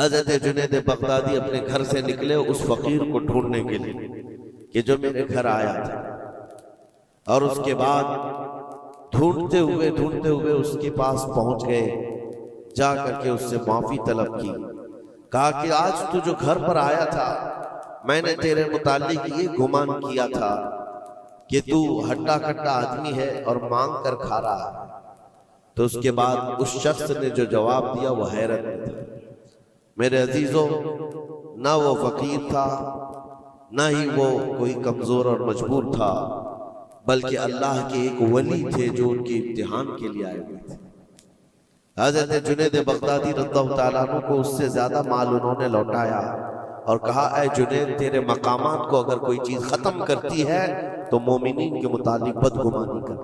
حضرت جنید بغدادی اپنے گھر سے نکلے اس فقیر کو ڈھونڈنے کے لیے کہ جو میرے گھر آیا تھا، اور اس کے بعد ڈھونڈتے ہوئے اس کے پاس پہنچ گئے، جا کر کے اس سے معافی طلب کی، کہا کہ آج تو جو گھر پر آیا تھا میں نے تیرے متعلق یہ گمان کیا تھا کہ تو ہٹا کٹا آدمی ہے اور مانگ کر کھا رہا ہے۔ تو اس کے بعد اس شخص نے جو جواب دیا وہ حیرت میں تھا۔ میرے عزیزوں، نہ وہ فقیر تھا، نہ ہی وہ کوئی کمزور اور مجبور تھا، بلکہ اللہ کے ایک ولی تھے جو ان کے امتحان کے لیے آئے ہوئے تھے۔ حضرت جنید بغدادی رضی اللہ تعالیٰ عنہ کو اس سے زیادہ مال انہوں نے لوٹایا اور کہا اے جنید، تیرے مقامات کو اگر کوئی چیز ختم کرتی ہے تو مومنین کے متعلق بدگمانی کر،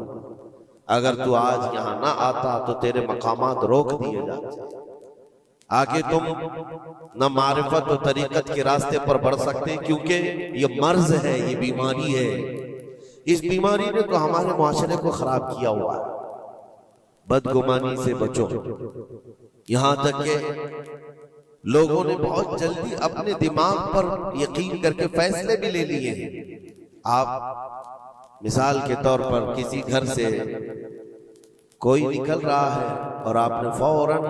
اگر تو آج یہاں نہ آتا تو تیرے مقامات روک دیے جاتے، آگے تم نہ معرفت و طریقت کے راستے پر بڑھ سکتے، کیونکہ یہ مرض ہے، یہ بیماری ہے۔ اس بیماری نے تو ہمارے معاشرے کو خراب کیا ہوا ہے۔ بدگمانی سے بچو، یہاں تک کہ لوگوں نے بہت جلدی اپنے دماغ پر یقین کر کے فیصلے بھی لے لیے ہیں۔ آپ مثال کے طور پر کسی گھر سے کوئی نکل رہا ہے اور آپ نے فوراً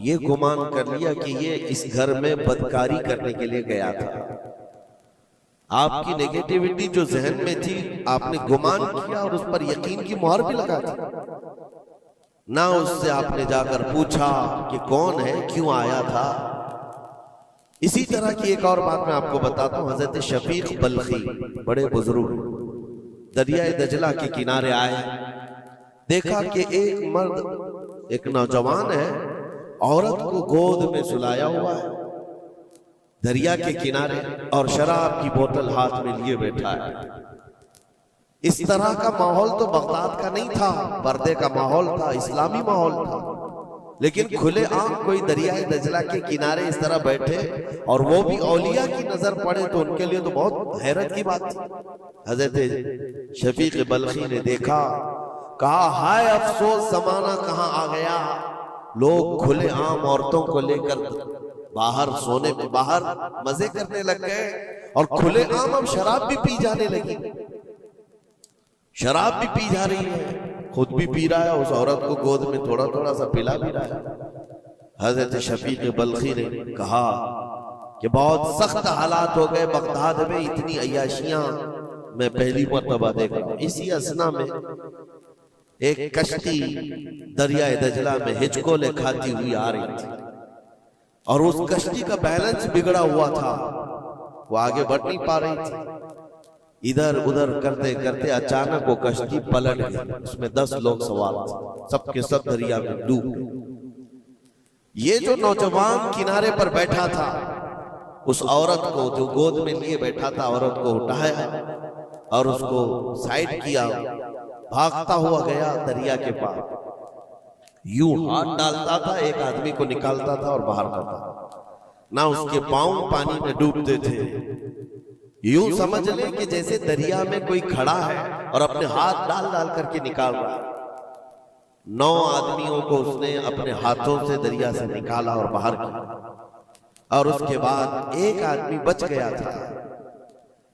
یہ گمان کر لیا کہ یہ اس گھر میں بدکاری کرنے کے لیے گیا تھا۔ آپ کی نیگیٹیوٹی جو ذہن میں تھی آپ نے گمان کیا اور اس پر یقین کی مہر بھی لگا دی، نہ اس سے آپ نے جا کر پوچھا کہ کون ہے، کیوں آیا تھا۔ اسی طرح کی ایک اور بات میں آپ کو بتاتا ہوں۔ حضرت شفیق بلخی بڑے بزرگ دریائے دجلہ کے کنارے آئے، دیکھا کہ ایک مرد، ایک نوجوان ہے، عورت کو گود میں سلایا ہوا ہے دریا کے کنارے، اور شراب کی بوتل ہاتھ میں لیے بیٹھا ہے۔ اس طرح کا ماحول تو بغداد کا نہیں تھا، پردے کا ماحول تھا، اسلامی ماحول تھا، لیکن کھلے عام کوئی دریائے دجلہ کے کنارے اس طرح بیٹھے اور وہ بھی اولیاء کی نظر پڑے تو ان کے لیے تو بہت حیرت کی بات تھی۔ حضرت شفیق بلخی نے دیکھا، کہا ہائے افسوس زمانہ کہاں آ گیا، لوگ کھلے عام عورتوں کو لے کر باہر سونے میں باہر مزے کرنے لگ گئے، اور کھلے عام اب شراب بھی پی جانے لگی، شراب بھی پی جا رہی ہے، خود بھی پی رہا ہے، اس عورت کو گود میں تھوڑا تھوڑا سا پلا بھی رہا ہے۔ حضرت شفیق بلخی نے کہا کہ بہت سخت حالات ہو گئے بغداد میں، اتنی عیاشیاں میں پہلی مرتبہ دیکھ رہا ہوں۔ اسی اثنا میں ایک کشتی دریائے دجلہ میں ہچکولے کھاتی ہوئی آ رہی تھی، اور اس کشتی کا بیلنس بگڑا ہوا تھا، وہ آگے بڑھ نہیں پا رہی تھی۔ ادھر ادھر کرتے کرتے اچانک وہ کشتی پلٹ گئی، اس میں 10 لوگ سوار تھے، سب کے سب دریا میں ڈوب گئے۔ یہ جو نوجوان کنارے پر بیٹھا تھا، اس عورت کو جو گود میں لیے بیٹھا تھا، عورت کو اٹھایا اور اس کو سائیڈ کیا، بھاگتا ہوا گیا دریا کے پاس، یوں ہاتھ ڈالتا تھا، ایک آدمی کو نکالتا تھا اور باہر کرتا تھا، نہ اس کے پاؤں پانی میں ڈوبتے تھے، یوں سمجھ لیں کہ جیسے دریا میں کوئی کھڑا ہے اور اپنے ہاتھ ڈال ڈال کر کے نکال رہا ہے۔ 9 آدمیوں کو اس نے اپنے ہاتھوں سے دریا سے نکالا اور باہر کیا، اور اس کے بعد ایک آدمی بچ گیا تھا۔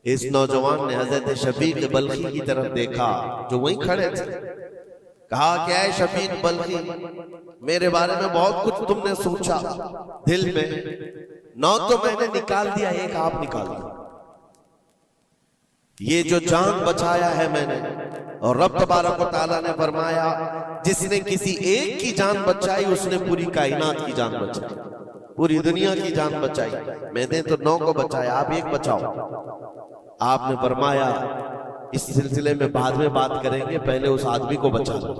اس نوجوان نے حضرت شفیق بلخی کی طرف دیکھا جو وہیں کھڑے تھے، کہا کہ اے شفیق بلخی، میرے بارے میں بہت کچھ تم نے سوچا دل میں، 9 تو میں نے نکال دیا، ایک آپ نکال دیا، یہ جو جان بچایا ہے میں نے، اور رب تبارک و تعالیٰ نے فرمایا جس نے کسی ایک کی جان بچائی اس نے پوری کائنات کی جان بچائی، پوری دنیا کی جان بچائی، میں نے تو 9 کو بچایا، آپ ایک بچاؤ۔ آپ نے فرمایا اس سلسلے میں بعد میں بات کریں گے، پہلے اس آدمی کو بچا لو،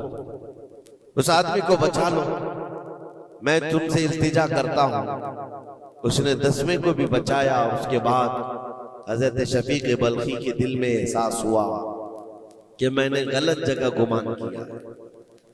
اس آدمی کو بچا لو، میں تم سے التجا کرتا ہوں۔ اس نے 10ویں کو بھی بچایا۔ اس کے بعد حضرت شفیق بلخی کے دل میں احساس ہوا کہ میں نے غلط جگہ گمان کیا،